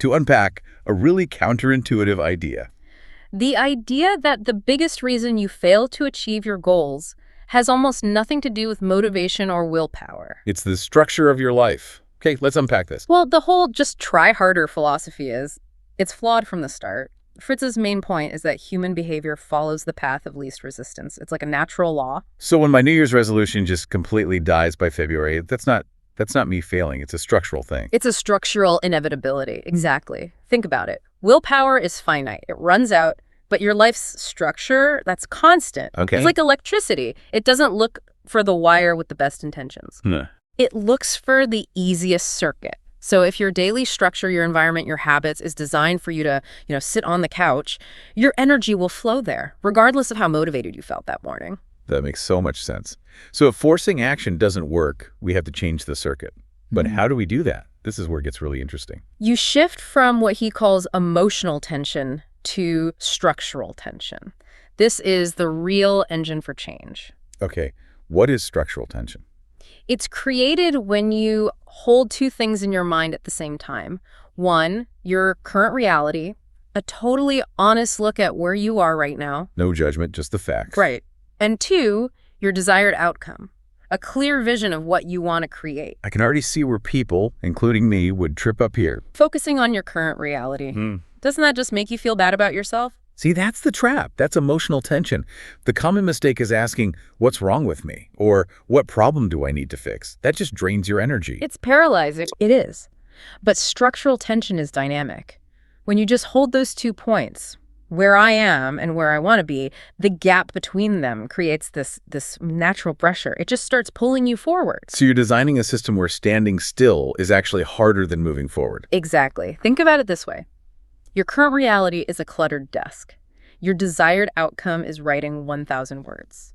to unpack a really counterintuitive idea. The idea that the biggest reason you fail to achieve your goals has almost nothing to do with motivation or willpower. It's the structure of your life. Okay, let's unpack this. Well, the whole just try harder philosophy it's flawed from the start. Fritz's main point is that human behavior follows the path of least resistance. It's like a natural law. So when my New Year's resolution just completely dies by February, that's not me failing. It's a structural thing. It's a structural inevitability. Exactly. Think about it. Willpower is finite. It runs out, but your life's structure, that's constant. Okay. It's like electricity. It doesn't look for the wire with the best intentions. It looks for the easiest circuit. So if your daily structure, your environment, your habits is designed for you to, sit on the couch, your energy will flow there, regardless of how motivated you felt that morning. That makes so much sense. So if forcing action doesn't work, we have to change the circuit. But how do we do that? This is where it gets really interesting. You shift from what he calls emotional tension to structural tension. This is the real engine for change. Okay, what is structural tension? It's created when you hold two things in your mind at the same time. One, your current reality, a totally honest look at where you are right now. No judgment, just the facts. Right. And two, your desired outcome, a clear vision of what you want to create. I can already see where people, including me, would trip up here. Focusing on your current reality. Doesn't that just make you feel bad about yourself? See, that's the trap. That's emotional tension. The common mistake is asking, what's wrong with me? Or what problem do I need to fix? That just drains your energy. It's paralyzing. It is. But structural tension is dynamic. When you just hold those 2 points, where I am and where I want to be, the gap between them creates this natural pressure. It just starts pulling you forward. So you're designing a system where standing still is actually harder than moving forward. Exactly. Think about it this way. Your current reality is a cluttered desk. Your desired outcome is writing 1,000 words.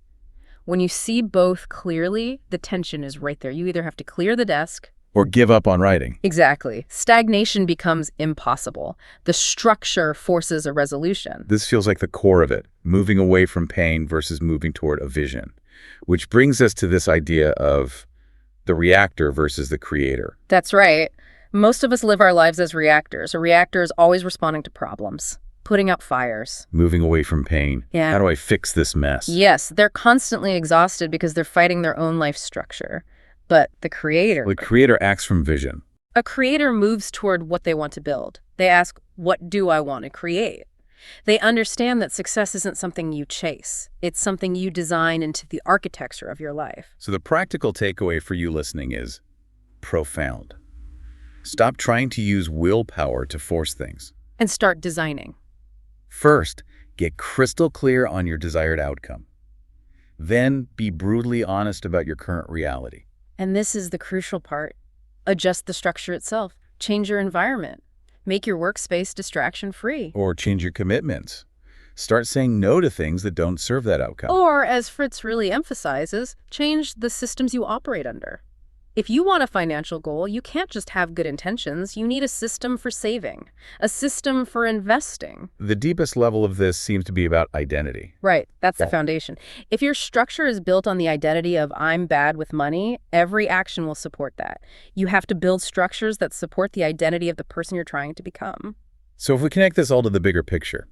When you see both clearly, the tension is right there. You either have to clear the desk or give up on writing. Exactly. Stagnation becomes impossible. The structure forces a resolution. This feels like the core of it, moving away from pain versus moving toward a vision, which brings us to this idea of the reactor versus the creator. That's right. Most of us live our lives as reactors. A reactor is always responding to problems, putting out fires. Moving away from pain. Yeah. How do I fix this mess? Yes, they're constantly exhausted because they're fighting their own life structure. But the creator... The creator acts from vision. A creator moves toward what they want to build. They ask, what do I want to create? They understand that success isn't something you chase. It's something you design into the architecture of your life. So the practical takeaway for you listening is profound. Stop trying to use willpower to force things. And start designing. First, get crystal clear on your desired outcome. Then, be brutally honest about your current reality. And this is the crucial part. Adjust the structure itself. Change your environment. Make your workspace distraction-free. Or change your commitments. Start saying no to things that don't serve that outcome. Or, as Fritz really emphasizes, change the systems you operate under. If you want a financial goal, you can't just have good intentions. You need a system for saving, a system for investing. The deepest level of this seems to be about identity. Right. That's the foundation. If your structure is built on the identity of I'm bad with money, every action will support that. You have to build structures that support the identity of the person you're trying to become. So if we connect this all to the bigger picture,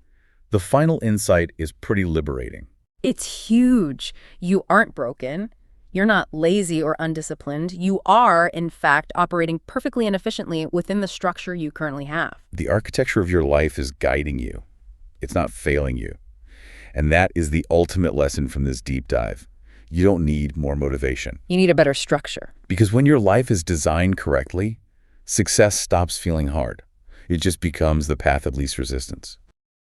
the final insight is pretty liberating. It's huge. You aren't broken. You're not lazy or undisciplined. You are, in fact, operating perfectly and efficiently within the structure you currently have. The architecture of your life is guiding you. It's not failing you. And that is the ultimate lesson from this deep dive. You don't need more motivation. You need a better structure. Because when your life is designed correctly, success stops feeling hard. It just becomes the path of least resistance.